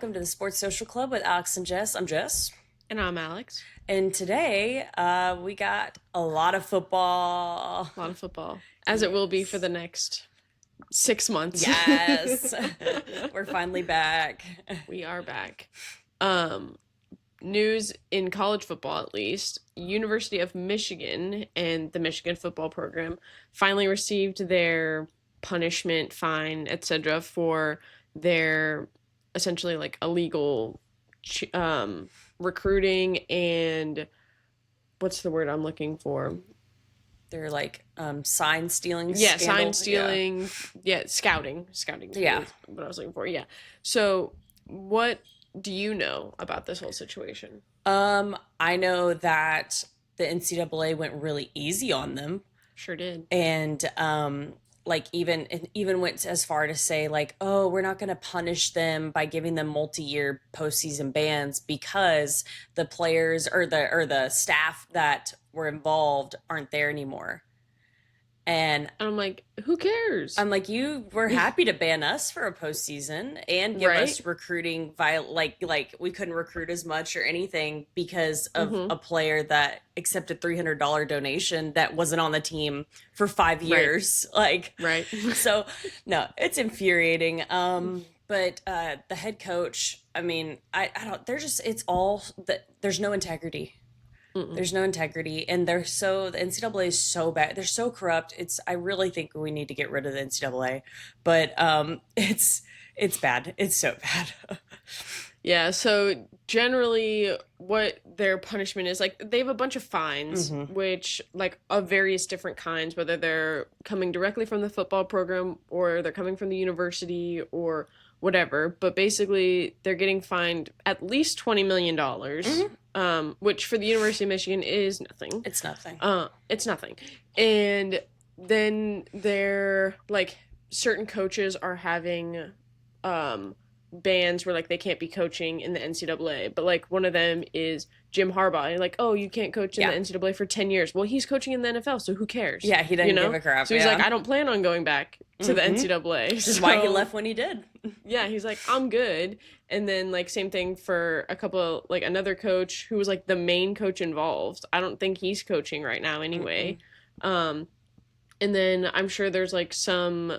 welcome to the Sports Social Club with Alex and Jess. I'm Jess. And I'm Alex. And today we got a lot of football. A lot of football, as it will be for the next 6 months. Yes. We're finally back. We are back. News in college football, at least. University of Michigan and the Michigan football program finally received their punishment, fine, etc. for their essentially like illegal recruiting and what's the word I'm looking for? They're like sign stealing. Yeah, scandal. sign stealing. Yeah, scouting. Yeah. Is what I was looking for. Yeah. So, what do you know about this whole situation? I know that the NCAA went really easy on them, Sure did. and like even went as far to say like, oh, we're not going to punish them by giving them multi-year postseason bans because the players or the staff that were involved aren't there anymore. And And I'm like, who cares? I'm like, you were happy to ban us for a postseason and give Right? us recruiting via like we couldn't recruit as much or anything because of Mhm. a player that accepted $300 donation that wasn't on the team for 5 years. Like, Right. so no, it's infuriating. But the head coach, I mean, I don't. They're just it's all that there's no integrity. Mm-mm. There's no integrity, and the NCAA is so bad. They're so corrupt. I really think we need to get rid of the NCAA, but it's bad. It's so bad. Yeah, so generally what their punishment is, like they have a bunch of fines, Mhm. which like of various different kinds, whether they're coming directly from the football program or they're coming from the university or whatever, but basically they're getting fined at least $20 million, which for the University of Michigan is nothing. It's nothing. It's nothing. And then they're like certain coaches are having bans where like they can't be coaching in the NCAA, but like one of them is Jim Harbaugh. And like, oh, you can't coach in Yeah. the NCAA for 10 years. Well, he's coaching in the NFL, so who cares? Yeah, he didn't You know? give a crap. So he's yeah. like, I don't plan on going back to the Mhm. NCAA. This is why he So, left when he did. yeah, he's like, I'm good. And then like same thing for a couple of like another coach who was like the main coach involved. I don't think he's coaching right now anyway. And then I'm sure there's like some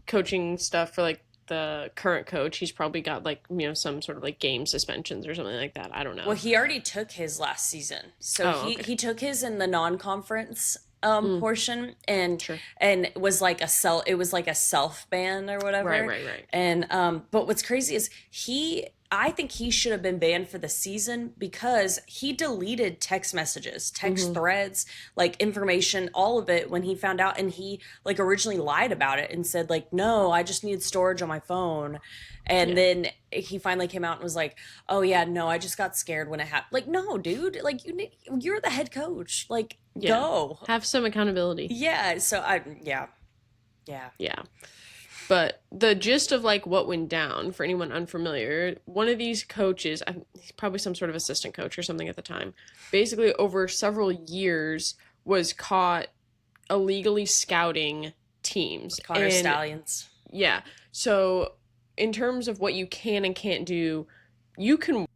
coaching stuff for like the current coach. He's probably got like, you know, some sort of like game suspensions or something like that. I don't know. Well, he already took his last season, so Oh, he okay. he took his in the non-conference portion, and Sure. it was like it was like a self ban or whatever. Right. And but what's crazy is I think he should have been banned for the season because he deleted text messages, text threads, like information, all of it when he found out, and he like originally lied about it and said like, no, I just needed storage on my phone. And Yeah. then he finally came out and was like, "Oh yeah, no, I just got scared when it happened." Like, no, dude, like you're the head coach. Like, Yeah. go. Have some accountability. Yeah. So yeah. Yeah. But the gist of like what went down for anyone unfamiliar, one of these coaches, he's probably some sort of assistant coach or something at the time, basically over several years was caught illegally scouting teams. Connor And Stallions. yeah, so in terms of what you can and can't do, you can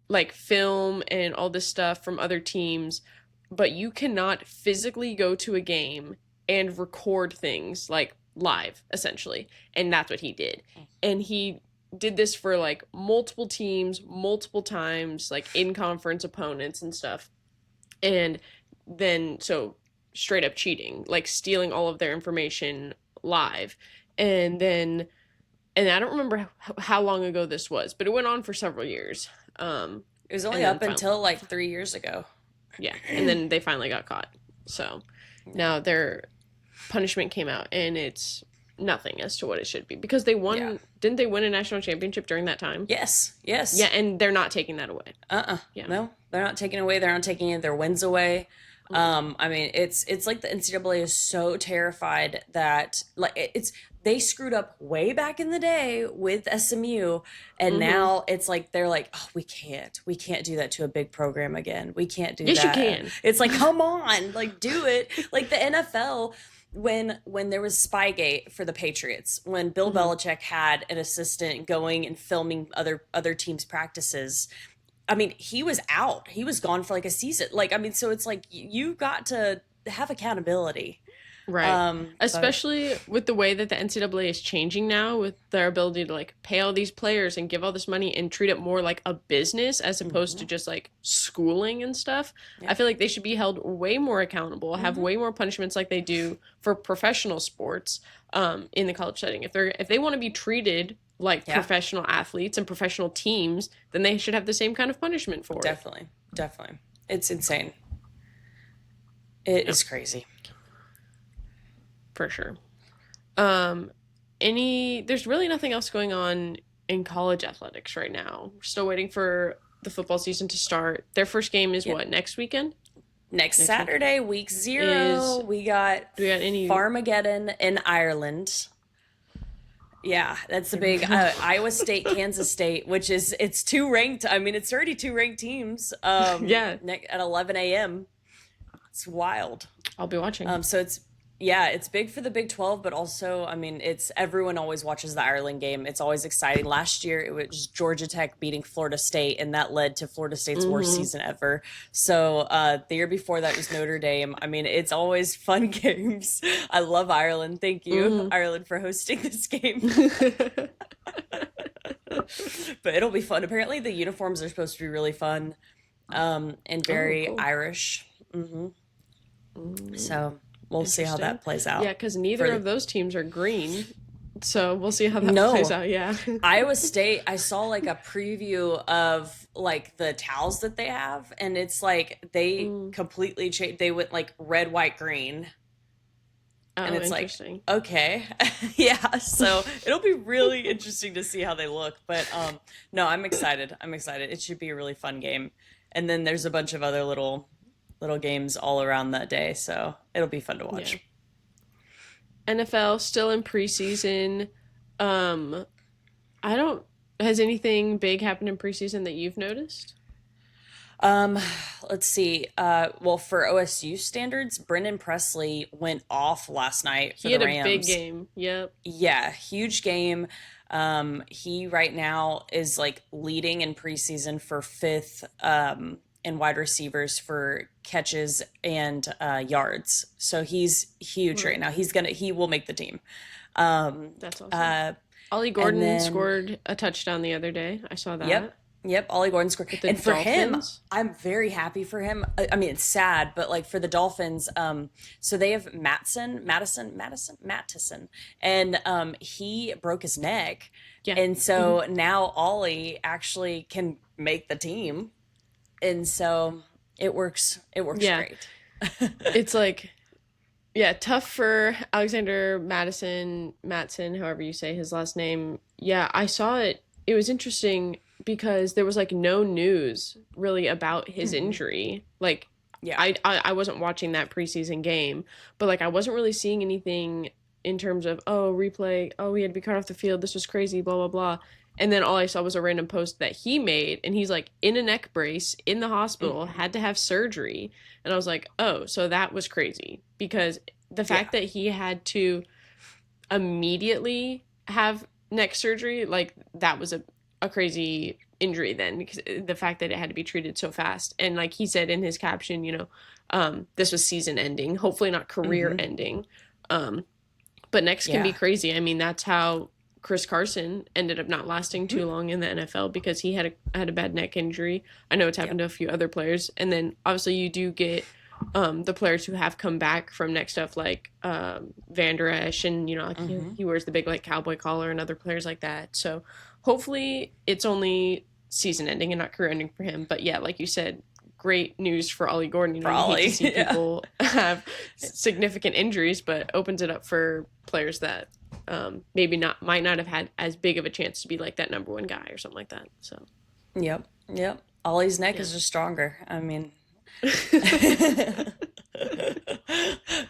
like film and all this stuff from other teams, but you cannot physically go to a game and record things like live essentially. And that's what he did. And he did this for like multiple teams, multiple times, like in conference opponents and stuff. And then so straight up cheating, like stealing all of their information live. And then and I don't remember how long ago this was, but it went on for several years. It was only And then up until like 3 years ago. Yeah, and then they finally got caught. So now their punishment came out, and it's nothing as to what it should be because they won. Yeah. Didn't they win a national championship during that time? Yes. Yes. Yeah, and they're not taking that away. Yeah. No, they're not taking away. They're not taking any of their wins away. I mean, it's like the NCAA is so terrified that like they screwed up way back in the day with SMU, and now it's like they're like, oh, we can't do that to a big program again. We can't do Yes, that. you can. It's like, come on, like do it. Like the NFL, when there was Spygate for the Patriots, when Bill Hmm. Belichick had an assistant going and filming other teams' practices, I mean, he was out. He was gone for like a season. Like, I mean, so it's like you got to have accountability. Right. But Especially with the way that the NCAA is changing now, with their ability to like pay all these players and give all this money and treat it more like a business as opposed to mhm, just like schooling and stuff. I yep. feel like they should be held way more accountable, have Hmm. way more punishments like they do for professional sports in the college setting. If they want to be treated like Yeah, professional athletes and professional teams, then they should have the same kind of punishment for it. definitely, definitely. It's insane. It Yep, is crazy. for sure. Um, there's really nothing else going on in college athletics right now. We're still waiting for the football season to start. Their first game is Yep. what, next weekend? Next Next week Saturday, week is, zero, we got do we got any, Farmageddon in Ireland. Yeah, that's the there we big go. Iowa State, Kansas State, which is it's two ranked. I mean, it's already two ranked teams. Yeah, At 11 a.m. It's wild. I'll be watching. So it's yeah, it's big for the Big 12, but also, I mean, it's everyone always watches the Ireland game. It's always exciting. Last year, it was Georgia Tech beating Florida State, and that led to Florida State's worst Hmm. season ever. So the year before that was Notre Dame. I mean, it's always fun games. I love Ireland. Thank you, Hmm. Ireland, for hosting this game. But it'll be fun. Apparently, the uniforms are supposed to be really fun, and Oh, very cool. Irish. Mm, So we'll see how interesting. that plays Yeah, out. because neither For of those teams are green. So we'll see how that plays no, out. Yeah. Iowa State, I saw like a preview of like the towels that they have, and it's like they Mm. completely changed. They went like red, white, green, and Oh, it's like, interesting. okay, yeah. So it'll be really interesting to see how they look. But no, I'm excited. I'm excited. It should be a really fun game. And then there's a bunch of other little games all around that day, so it'll be fun to Yeah. watch. NFL still in preseason. Um, I don't. Has anything big happened in preseason that you've noticed? Um, let's see. Well, for OSU standards, Brendan Presley went off last night for He the had a big Rams. game. Yep. Yeah, huge game. He right now is like leading in preseason for fifth in wide receivers for catches and yards. So he's huge right Right. now. He will make the team. Um, That's awesome. uh, Ollie and Gordon then scored a touchdown the other day. I saw Yep. that Yep. Ollie Gordon scored. with the And for him, Dolphins. I'm very happy for him. I mean, it's sad, but like for the Dolphins, so they have Mattison, and he broke his neck. Yeah. And Hmm. so now Ollie actually can make the team. And so it works Yeah. great. It's like, yeah, tough for Alexander Matson, however you say his last name. Yeah, I saw it. It was interesting because there was like no news really about his Hmm. injury. Like Yeah. I wasn't watching that preseason game, but like I wasn't really seeing anything in terms of, oh, replay, oh, he had to be cut off the field, this was crazy, blah blah blah. And then all I saw was a random post that he made, and he's like in a neck brace in the hospital, Hmm. had to have surgery. And I was like, oh, so that was crazy because the Yeah. fact that he had to immediately have neck surgery, like that was a crazy injury then, because the fact that it had to be treated so fast. And like he said in his caption, this was season ending, hopefully not career Hmm. ending. Um, but next can be Yeah. crazy. I mean, that's how Chris Carson ended up not lasting Hmm. too long in the NFL because he had a bad neck injury. I know it's happened Yep. to a few other players, and then obviously you do get the players who have come back from neck stuff like Van Der Esch, and like Hmm. he wears the big like cowboy collar, and other players like that. So hopefully it's only season ending and not career ending for him. But yeah, like you said, great news for Ollie Gordon. For You hate to Ollie. see Yeah. people have significant injuries, but opens it up for players that maybe not might not have had as big of a chance to be like that number one guy or something like that. So Yep. Yep. Ollie's neck yeah. is just stronger. I mean,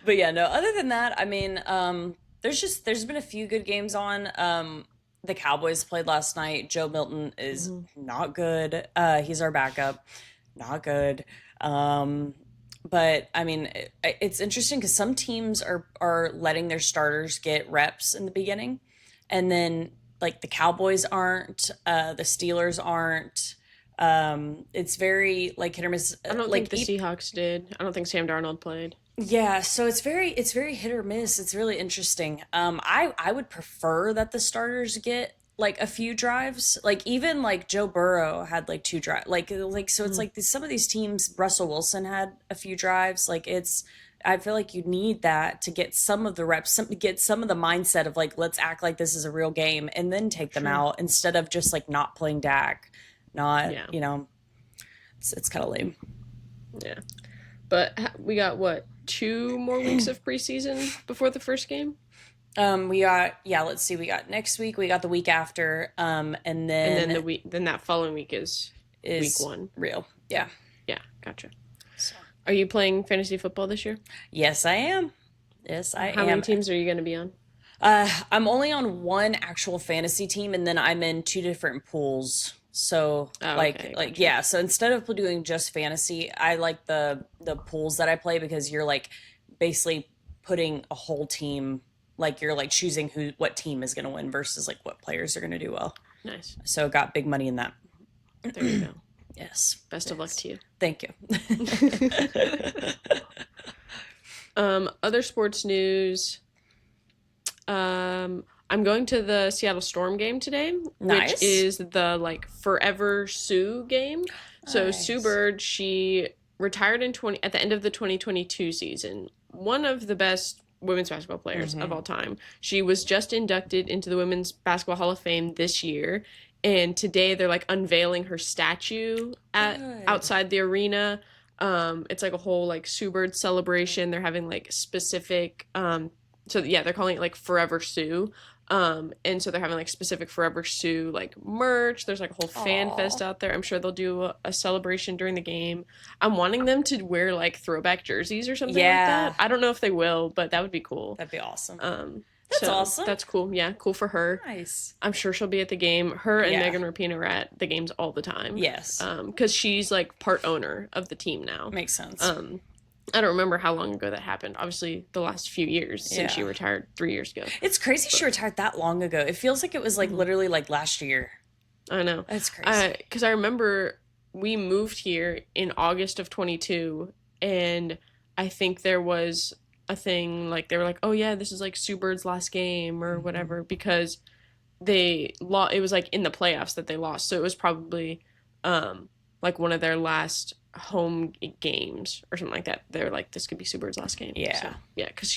but yeah, no, other than that, I mean, there's been a few good games on. The Cowboys played last night. Joe Milton is Mhm. not good. He's our backup. Not good. Um, But I mean, it's interesting because some teams are letting their starters get reps in the beginning, and then like the Cowboys aren't, the Steelers aren't. It's very like hit or miss. I don't think Like the Seahawks did. I don't think Sam Darnold played. yeah, so it's very hit or miss. It's really interesting. I would prefer that the starters get like a few drives. Like even like Joe Burrow had like two drive. Like so it's Mm, like some of these teams. Russell Wilson had a few drives. Like it's. I feel like you need that to get some of the reps, get some of the mindset of like let's act like this is a real game, and then take them sure. out instead of just like not playing Dak. Not Yeah. it's kind of lame. Yeah. But we got what, 2 more weeks of preseason before the first game? We got yeah, let's see. We got next week, we got the week after, and And then then then that following week is week is 1. real. Yeah. Yeah, gotcha. So Are you playing fantasy football this year? yes, I am. Yes, I How many am. teams are you going to be on? I'm only on one actual fantasy team, and then I'm in two different pools. So Oh, like okay, like gotcha. yeah, so instead of doing just fantasy, I like the pools that I play because you're like basically putting a whole team, like you're like choosing who what team is going to win versus like what players are going to do well. Nice. So got big money in that. There you go. Yes. Best of luck Yes. to Thank you. you. Other sports news. I'm going to the Seattle Storm game today, which Nice. is the like Forever Sue game. So Sue Nice. Bird, she retired at the end of the 2022 season. One of the best women's basketball players of Hmm. all time. She was just inducted into the Women's Basketball Hall of Fame this year, and today they're like unveiling her statue at Good. outside the arena. It's like a whole like Sue Bird celebration. They're having like specific so yeah, they're calling it like Forever Sue. And so they're having like specific Forever Sue like merch. There's like a whole fan fest Aw. out there. I'm sure they'll do a celebration during the game. I'm wanting them to wear like throwback jerseys or something like Yeah, that. I don't know if they will, but that would be cool. that'd be awesome. That's So awesome. that's cool. Yeah, cool for her. Nice. I'm sure she'll be at the game. Her and Yeah. Megan Rapinoe are at the games all the time. Yes. Because she's like part owner of the team now. Makes sense. Um, I don't remember how long ago that happened. Obviously, the last few years since she Yeah. retired 3 years ago. It's crazy she But retired that long ago. It feels like it was like mhm, literally like last year. I know. That's crazy. Because I remember we moved here in August of 22, and I think there was a thing like they were like, "Oh yeah, this is like Sue Bird's last game or Hmm. whatever," because they lost. It was like in the playoffs that they lost, so it was probably um like one of their last home games or something like that. They're like, "This could be Sue Bird's last game." So Yeah. yeah, because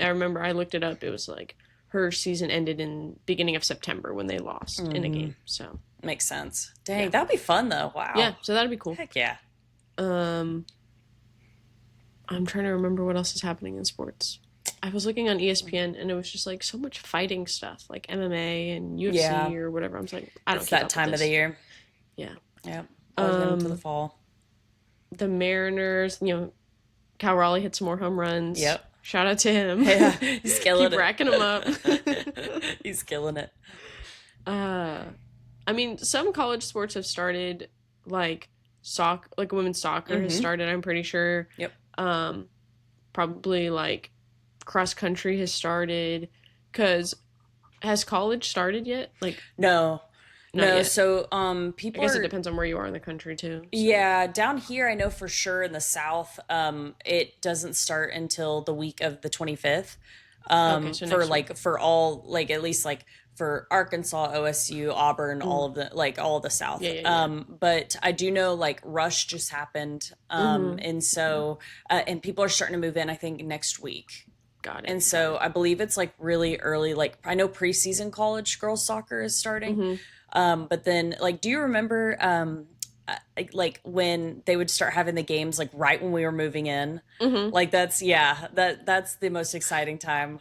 I remember I looked it up. It was like her season ended in beginning of September when they lost in a Hmm. game. So Makes sense. yeah. Dang, that'd be fun though. Yeah, Wow. so that'd be cool. Heck yeah. Um, I'm trying to remember what else is happening in sports. I was looking on ESPN and it was just like so much fighting stuff, like MMA and Yeah. UFC or whatever. I'm just like, I don't It's keep that up with time of the this. year. Yeah. Yep. Always getting to the Um, fall. the Mariners, Cal Raleigh hit some more home runs. Yep. Shout out to him. Yeah. He's killing Keep racking them up. it. He's killing it. uh, I mean, some college sports have started, like like women's soccer has Hmm. started. I'm pretty sure. Yep. Um, Probably like cross country has started. Cause has college started yet? Like No. not No. yet. So I people guess it are depends on where you are in the country too. So yeah, down here I know for sure in the South, it doesn't start until the week of the 25th. okay, so For next week. like for all like at least like for Arkansas, OSU, Auburn, Mm. all of the like all of the South. Yeah, yeah, yeah. But I do know like Rush just happened. Mm-hmm. And so and people are starting to move in I think next week. Got it. And Got so it. I believe it's like really early. Like I know preseason college girls soccer is starting. Mm-hmm. But then, like, do you remember, like when they would start having the games, like right when we were moving in? Mm-hmm. Like that's yeah, that's the most exciting time.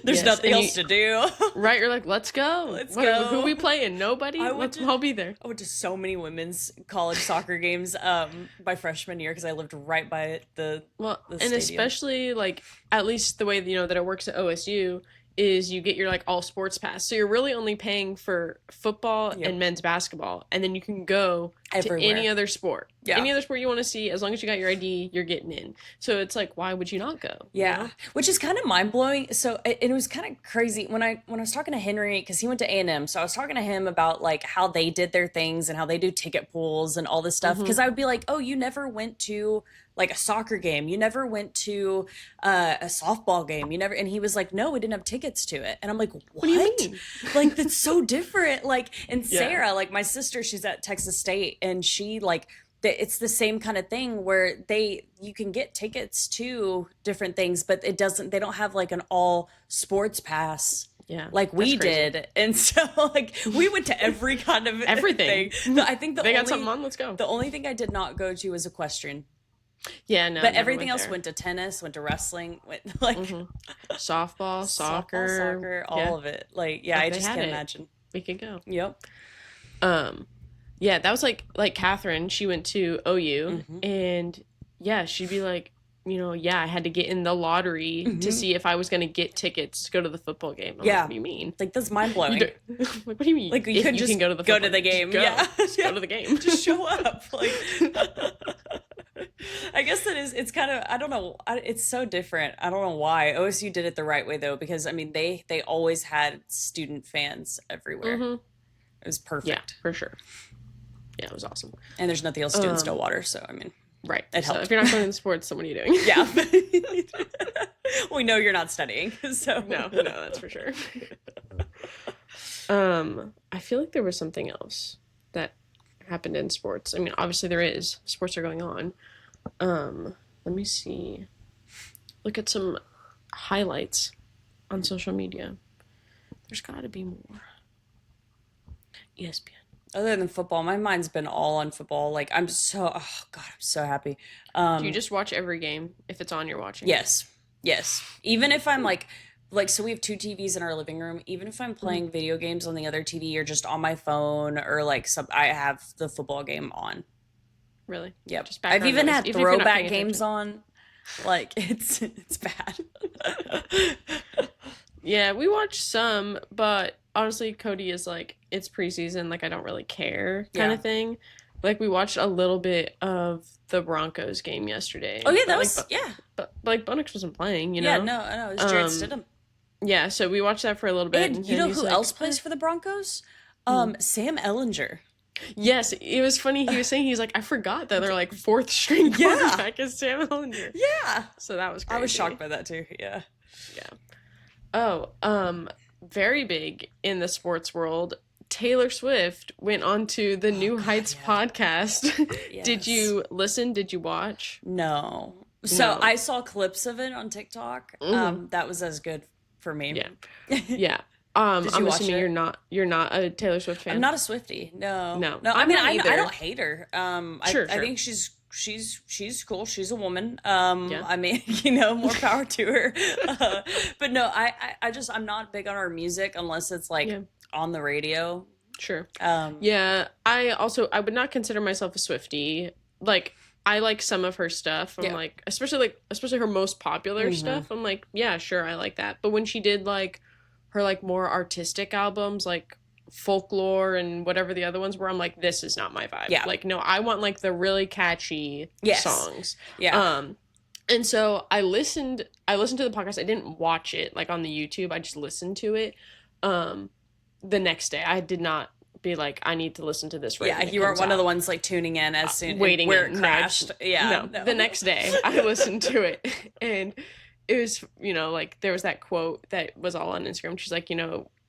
There's Yes, nothing and else to do. right, you're like, let's go. Let's Who we go. playing? Nobody. I went Let's to all be there. I went to so many women's college soccer games my freshman year because I lived right by Well, the and stadium. especially like at least the way that it works at OSU is you get your like all sports pass. So you're really only paying for football Yep. and men's basketball, and then you can go to any Everywhere. other sport. Yeah. Any other sport you want to see, as long as you got your ID, you're getting in. So it's like, why would you not go? You Yeah, know? which is kind of mind blowing. So it was kind of crazy when I was talking to Henry because he went to A&M. So I was talking to him about like how they did their things and how they do ticket pools and all this stuff. Mm-hmm. Because I would be like, oh, you never went to like a soccer game, you never went to a softball game, you never. And he was like, no, we didn't have tickets to it. And I'm like, what do you mean? Like that's so different. Like, and Yeah. Sarah, like my sister, she's at Texas State, and she like it's the same kind of thing where you can get tickets to different things, but they don't have like an all sports pass Yeah. like we that's crazy. did. And so like we went to every kind of Everything. thing. I think They got something on, let's go. the only thing I did not go to was equestrian, Yeah, no. but never everything went else there. went to tennis, went to wrestling, went like Softball, soccer. softball, soccer, all yeah, of it. Like, yeah, If I they just had can't it. imagine. we could go. Yep. Yeah, that was like Catherine, she went to OU Mm-hmm. and yeah, she'd be like, I had to get in the lottery to see if I was going to get tickets to go to the football game. I'm like, Yeah. what do you mean? Like that's mind blowing. Like, what do you mean? Like you If could just can go to the go to football the game. Just go. Yeah. Just go to the game. Just show up. Like I guess it's kind of, I don't know, it's so different. I don't know why. OSU did it the right way though, because I mean they always had student fans everywhere. Mhm. It was Yeah, perfect. for sure. Yeah, it was awesome. And there's nothing else to do in Stillwater, so I mean, Right. It So helped. if you're not going to sports, then what are you doing? yeah. We know you're not studying, so No, that's for sure. I feel like there was something else that happened in sports. I mean, obviously there is. Sports are going on. Let me see. Look at some highlights on social media. There's got to be more. ESPN. Other than football, my mind's been all on football. Like I'm so, oh God, I'm so happy. Do you just watch every game if it's on? You're watching. Yes. Even if I'm like, so we have two TVs in our living room. Even if I'm playing video games on the other TV or just on my phone or like I have the football game on. Really? Yep. Just I've background even noise, had even if you're not throwback paying games attention. on. Like it's bad. Yeah, we watch some, but honestly, Cody is like, it's preseason, like I don't really care kind Yeah. of thing. Like we watched a little bit of the Broncos game yesterday. Oh yeah, but, that like, was yeah. but like Bonix wasn't playing, you know? Yeah, no, I know. It was Jared Um, Stidham. Yeah, so we watched that for a little bit. And you know he's who like, else plays for the Broncos? Sam Ellinger. Yes, it was funny. He was saying, he's like, I forgot that they're like fourth string Yeah. quarterback is Sam Ellinger. Yeah. So that was crazy. I was shocked by that too. Yeah. Oh, very big in the sports world. Taylor Swift went on to the New God, Heights yeah. podcast. Did Yes. you listen? Did you watch? No. So No. I saw clips of it on TikTok. That was as good for me. Yeah. Yeah. Did I'm you watch assuming it? you're not a Taylor Swift fan. I'm not a Swiftie. No. No. No. I I'm mean, not I either. don't hate her. Sure, I sure. think she's cool. She's a woman. Yeah. I mean, more power to her. But no, I'm not big on her music unless it's like Yeah. on the radio. Sure. Yeah. Yeah. I would not consider myself a Swiftie. Like I like some of her stuff. I'm Yeah. like, especially her most popular stuff. I'm like, yeah, sure, I like that. But when she did like her like more artistic albums, like Folklore and whatever the other ones were, I'm like, this is not my vibe. Yeah. Like, no, I want like the really catchy Yes. songs. Yeah. And so I listened to the podcast. I didn't watch it like on the YouTube. I just listened to it. The next day, I did not be like, I need to listen to this right Yeah, when it you weren't comes one out. of the ones like tuning in as soon Waiting where in, it no, crashed. Yeah, No, the next day I listened to it, and it was, like there was that quote that was all on Instagram. She's like,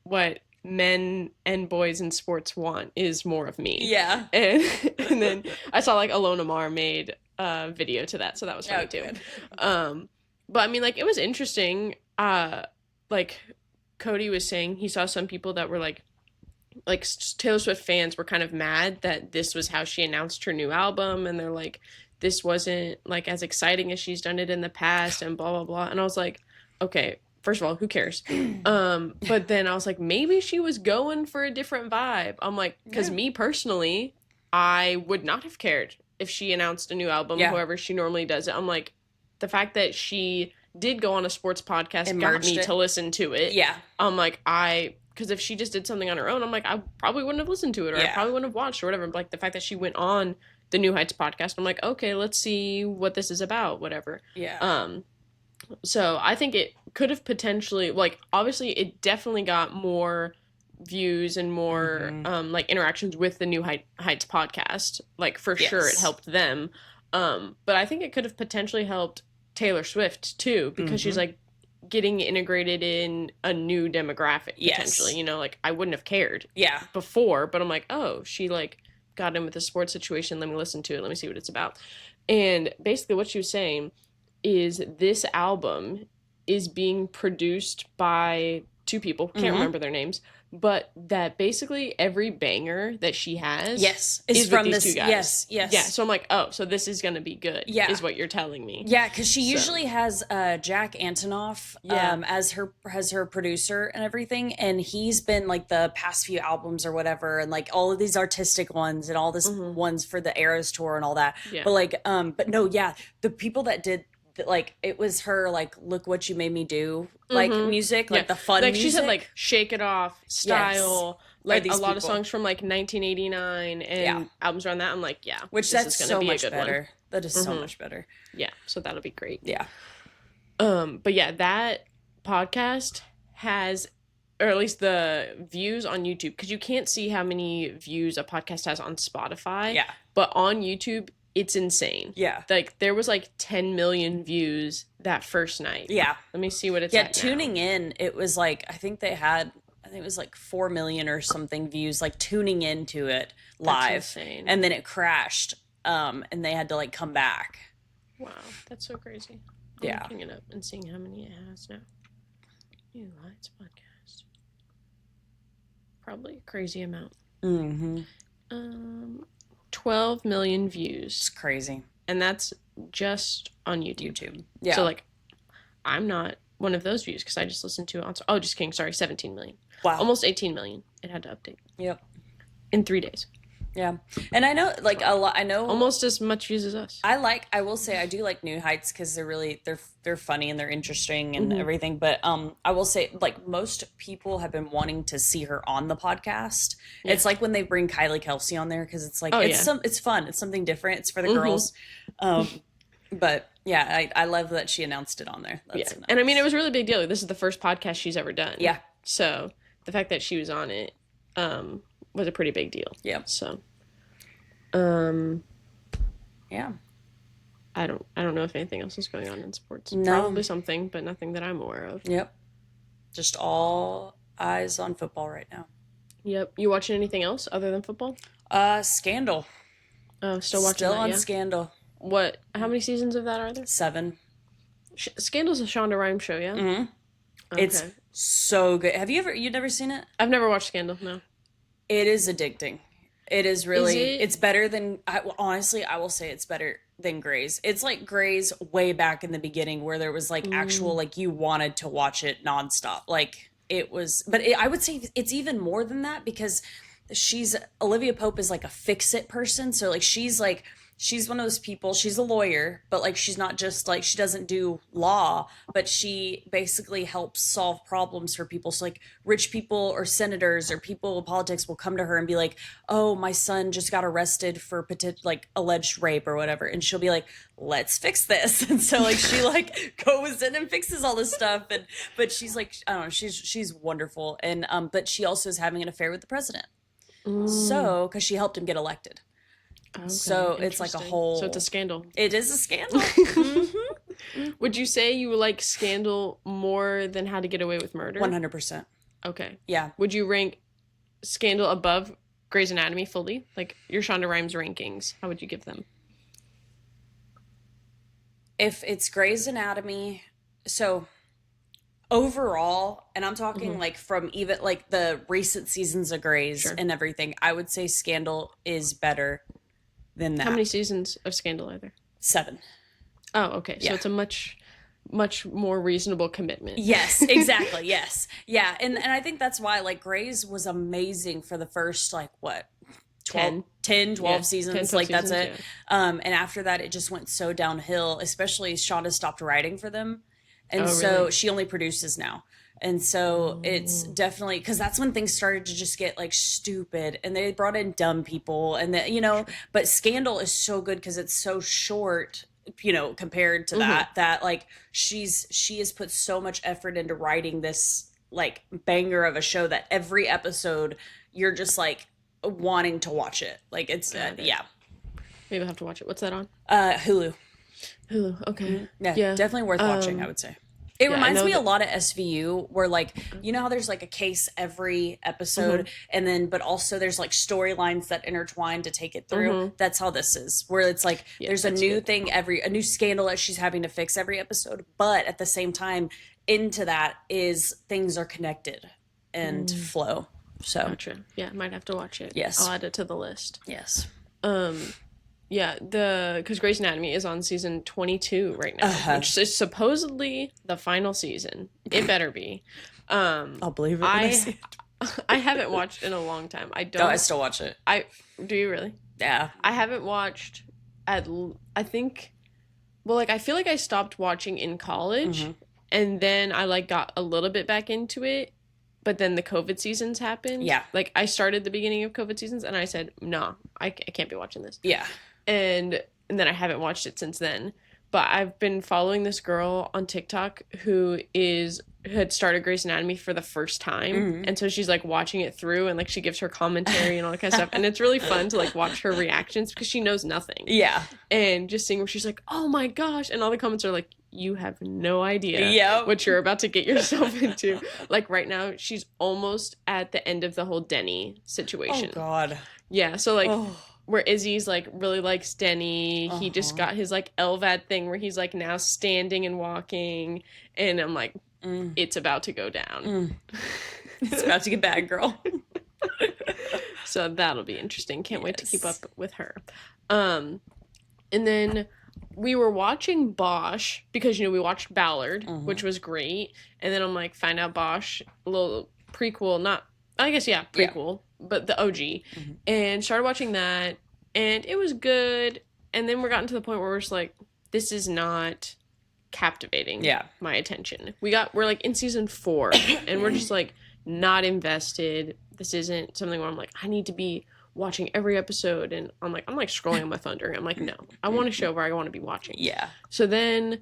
what men and boys in sports want is more of me. Yeah. And then I saw like Alona Mar made a video to that, so that was funny too. good. But I mean, like it was interesting. Like Cody was saying, he saw some people that were like Taylor Swift fans were kind of mad that this was how she announced her new album, and they're like, this wasn't like as exciting as she's done it in the past, and blah blah blah. And I was like, okay, first of all, who cares? But then I was like, maybe she was going for a different vibe. I'm like, because Yeah. me personally, I would not have cared if she announced a new album, Yeah. however she normally does it. I'm like, the fact that she did go on a sports podcast And got merged me it. to listen to it. Yeah. I'm like, I because if she just did something on her own, I'm like, I probably wouldn't have listened to it, or I Yeah. probably wouldn't have watched or whatever. But, like, the fact that she went on the New Heights podcast, I'm like, okay, let's see what this is about, whatever. Yeah. So I think it could have potentially, like, obviously it definitely got more views and more like interactions with the New Heights podcast. Like, for sure it Yes. helped them. But I think it could have potentially helped Taylor Swift too, because she's like getting integrated in a new demographic potentially. Yes. You know, like, I wouldn't have cared Yeah. before, but I'm like, oh, she like got in with a sports situation. Let me listen to it. Let me see what it's about. And basically what she was saying is this album is being produced by two people, can't remember their names, but that basically every banger that she has Yes. is It's from with these this. two guys. Yes. Yes. Yeah, so I'm like, oh, so this is gonna be good. Yeah. Is what you're telling me. Yeah, because she So- usually has Jack Antonoff Yeah. as her producer and everything, and he's been like the past few albums or whatever, and like all of these artistic ones and all this ones for the Eras tour and all that. Yeah. But like, but no, yeah, the people that did like it was her like "Look What You Made Me Do" like music, like the fun like music. she said, like Shake It Off, Style, like these a lot of people. songs from like 1989 and Yeah. albums around that. I'm like, yeah, which this that's is gonna so be much a good one. better. That is so much better. Yeah, so that'll be great. Yeah. But yeah, that podcast has, or at least the views on YouTube, because you can't see how many views a podcast has on Spotify. Yeah. But on YouTube, it's insane. Yeah. Like, there was like 10 million views that first night. Yeah. Let me see what it's Yeah, at now. tuning in, it was like I think it was like 4 million or something views, like tuning into it live, insane. and then it crashed, and they had to like come back. Wow, that's so crazy. Yeah. I'm looking it up and seeing how many it has now. New Heights podcast. Probably a crazy amount. Mm-hmm. 12 million views. It's crazy. And that's just on YouTube. YouTube. Yeah. So, like, I'm not one of those views because I just listened to it on. Oh, just kidding. Sorry, 17 million. Wow. Almost 18 million. It had to update Yep. in 3 days. Yeah. And I know, like a lot. I know Almost as much views as us. I will say I do like New Heights because they're funny and they're interesting and everything. But I will say, like, most people have been wanting to see her on the podcast. Yeah. It's like when they bring Kylie Kelsey on there because it's like Oh, it's yeah. it's fun. It's something different. It's for the girls. But yeah, I love that she announced it on there. That's Yeah. nice. And I mean, it was a really big deal. This is the first podcast she's ever done. Yeah. So the fact that she was on it was a pretty big deal. Yeah. So, Yeah. I don't know if anything else is going on in sports. No. Probably something, but nothing that I'm aware of. Yep. Just all eyes on football right now. Yep. You watching anything else other than football? Scandal. Oh, still watching Still that, on yeah? Scandal. What? How many seasons of that are there? 7. Scandal's a Shonda Rhimes show, yeah? Mm-hmm. Okay. It's so good. You've never seen it? I've never watched Scandal, no. It is addicting. It is really, it? it's better than, honestly, I will say it's better than Grey's. It's like Grey's way back in the beginning where there was like actual, like you wanted to watch it nonstop. Like it was, but I would say it's even more than that because Olivia Pope is like a fix-it person. So like she's one of those people, she's a lawyer, but like she's not just like, she doesn't do law, but she basically helps solve problems for people. So like rich people or senators or people in politics will come to her and be like, oh, my son just got arrested for like alleged rape or whatever. And she'll be like, let's fix this. And so like she like goes in and fixes all this stuff. And but she's like, I don't know, she's wonderful. And but she also is having an affair with the president. So because she helped him get elected. Okay, So it's like a interesting. whole. So it's a scandal. It is a scandal. Mm-hmm. Would you say you like Scandal more than How to Get Away with Murder? 100%. Okay. Yeah. Would you rank Scandal above Grey's Anatomy fully? Like your Shonda Rhimes rankings, how would you give them? If it's Grey's Anatomy, so overall, and I'm talking like from even like the recent seasons of Grey's Sure. and everything, I would say Scandal is better than that. How many seasons of Scandal are there? 7. Oh, okay. So Yeah. it's a much more reasonable commitment. Yes, exactly. Yes. Yeah. And I think that's why like Grey's was amazing for the first like what? 12 Yeah, seasons, 10, 12 like that's seasons, it. And after that it just went so downhill, especially Shonda stopped writing for them. And Oh, so really? she only produces now. And so it's definitely because that's when things started to just get like stupid and they brought in dumb people and that, but Scandal is so good because it's so short, compared to that like she has put so much effort into writing this like banger of a show that every episode you're just like wanting to watch it. Like it's, yeah. Maybe I'll have to watch it. What's that on? Hulu. Hulu. Okay. Yeah, Yeah. definitely worth watching, I would say. It Yeah, I reminds know me a that- lot of SVU where like how there's like a case every episode and then but also there's like storylines that intertwine to take it through. That's how this is. Where it's like there's a that's new good. thing a new scandal that she's having to fix every episode, but at the same time into that is things are connected and flow. So Gotcha. Yeah, I might have to watch it. Yes. I'll add it to the list. yes. Yeah, because Grey's Anatomy is on season 22 right now, which is supposedly the final season. It better be. I'll believe it when I see it. I haven't watched in a long time. I don't. No, I still watch it. Do you really? Yeah. I haven't watched I think, well, like I feel like I stopped watching in college, and then I like got a little bit back into it, but then the COVID seasons happened. Yeah. Like I started the beginning of COVID seasons, and I said, no, I can't be watching this. Yeah. And then I haven't watched it since then. But I've been following this girl on TikTok who had started Grey's Anatomy for the first time, and so she's like watching it through, and like she gives her commentary and all that kind of stuff, and it's really fun to like watch her reactions because she knows nothing. Yeah. And just seeing where she's like, "Oh my gosh," and all the comments are like, "You have no idea Yep. what you're about to get yourself into." Like right now, she's almost at the end of the whole Denny situation. Oh God. Yeah, so like. Oh. Where Izzy's like really likes Denny. He just got his like LVAD thing where he's like now standing and walking, and I'm like, it's about to go down. It's about to get bad, girl. So that'll be interesting. Can't wait to keep up with her. And then we were watching Bosch because we watched Ballard, which was great, and then I'm like, find out Bosch, a little prequel, prequel. But the OG, and started watching that, and it was good. And then we're gotten to the point where we're just like, this is not captivating my attention. We're like in season 4, and we're just like not invested. This isn't something where I'm like, I need to be watching every episode, and I'm like scrolling on my phone during. I'm like, no, I want a show where I want to be watching. Yeah. So then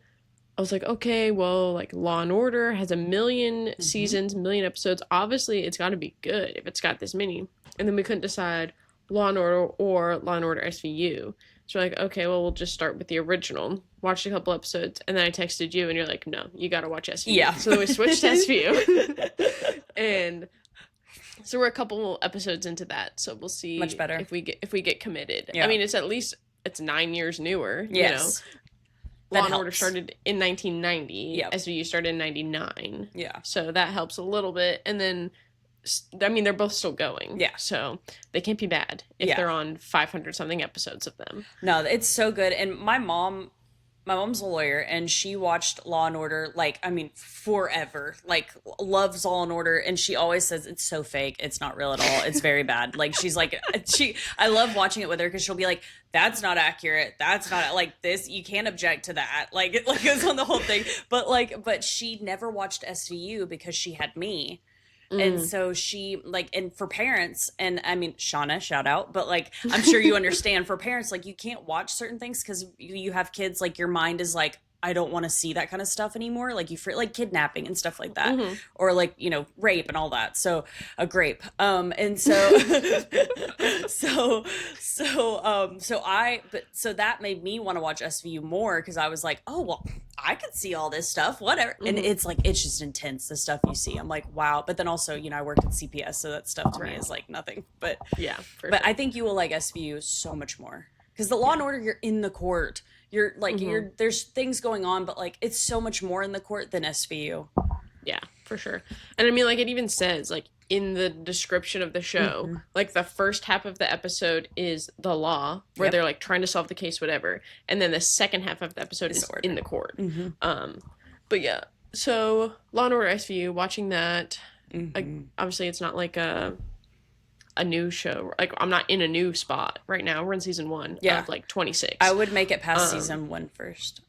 I was like, okay, well, like Law and Order has 1 million seasons, 1 million episodes. Obviously, it's got to be good if it's got this many. And then we couldn't decide Law and Order or Law and Order SVU. So we're like, okay, well, we'll just start with the original. Watched a couple episodes, and then I texted you, and you're like, no, you got to watch SVU. Yeah. So then we switched to SVU. And so we're a couple episodes into that. So we'll see Much better. if we get committed. Yeah. I mean, it's 9 years newer. Yes. Law That and Order helps. started in 1990. Yep. SVU started in 99. Yeah. So that helps a little bit. And then, I mean, they're both still going. Yeah. So they can't be bad if they're on 500 something episodes of them. No, it's so good. And my mom's a lawyer, and she watched Law and Order forever. Like loves Law and Order, and she always says it's so fake. It's not real at all. It's very bad. Like she's like I love watching it with her because she'll be like, that's not accurate. That's not like this. You can't object to that. Like it goes on the whole thing. But she never watched SVU because she had me. And so she and for parents, and I mean, Shauna, shout out, but like, I'm sure you understand for parents, like you can't watch certain things because you have kids, like your mind is like, I don't want to see that kind of stuff anymore. Like like kidnapping and stuff like that, or like, rape and all that. So a grape. And so, so that made me want to watch SVU more. Cause I was like, oh, well, I could see all this stuff, whatever. And it's like, it's just intense. The stuff you see. I'm like, wow. But then also, I worked at CPS. So that stuff to me is like nothing, but Yeah. but I think you will like SVU so much more. Cause the Law and Order, you're in the court. You're like, there's things going on, but like, it's so much more in the court than SVU. Yeah, for sure. And I mean, like, it even says, like, in the description of the show, like, the first half of the episode is the law, where they're, like, trying to solve the case, whatever. And then the second half of the episode is in the court. But yeah, so Law and Order SVU, watching that, like, obviously it's not like a new show. Like, I'm not in a new spot right now. We're in season 1 of, like, 26. I would make it past season 1 first.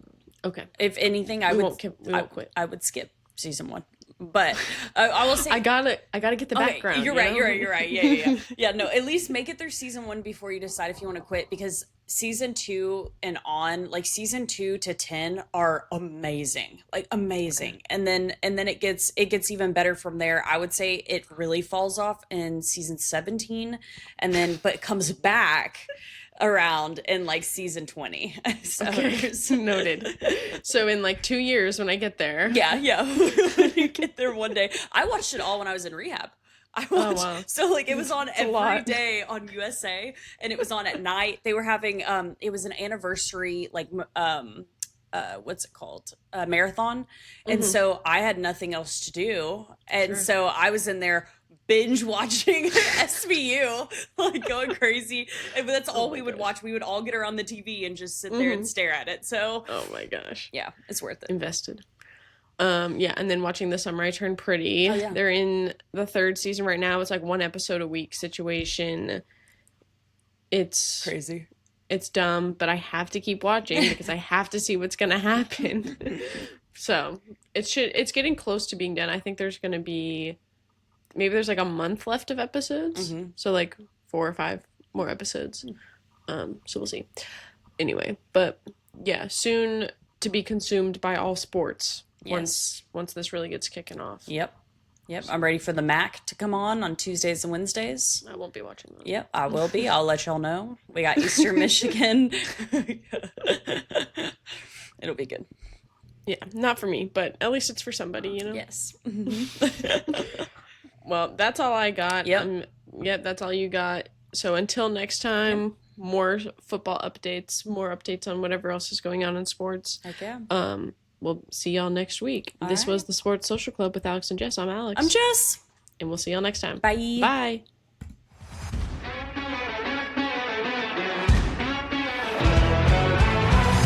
Okay. If anything, I We would won't quit. I would skip season 1. But I will say, I gotta get the background. You're you right. know? You're right. Yeah. Yeah. No, at least make it through season 1 before you decide if you want to quit, because season 2 and on, like season 2 to 10 are amazing, like amazing. Okay. And then it gets even better from there. I would say it really falls off in season 17, and then but it comes back around in like season 20. So Okay. Noted. So in like 2 years when I get there. yeah. When you get there one day. I watched it all when I was in rehab. I Oh watched, wow. so like it was on It's a every lot. day on USA, and it was on at night. They were having it was an anniversary, like what's it called? A marathon. And Hmm. so I had nothing else to do. And Sure. so I was in there binge watching SVU, like going crazy. And that's Oh all my we would gosh. watch. We would all get around the TV and just sit there Hmm. and stare at it. So Oh my gosh. yeah, it's worth it. Invested. Yeah, and then watching The Summer I Turned Pretty. Oh yeah. They're in the third season right now. It's like one episode a week situation. It's Crazy. it's dumb, but I have to keep watching because I have to see what's gonna happen. So it's getting close to being done. I think there's gonna be maybe there's like a month left of episodes. Mhm. So like 4 or 5 more episodes. So we'll see. Anyway, but yeah, soon to be consumed by all sports Yes. once this really gets kicking off. Yep. I'm ready for the Mac to come on Tuesdays and Wednesdays. I won't be watching those. Yep, I will be. I'll let y'all know. We got Eastern Michigan. It'll be good. Yeah, not for me, but at least it's for somebody, you know? Yes. Well, that's all I got. Yep. Yep, that's all you got. So until next time, more football updates, more updates on whatever else is going on in sports. Okay. We'll see y'all next week. All This was right. the Sports Social Club with Alex and Jess. I'm Alex. I'm Jess. And we'll see y'all next time. Bye. Bye.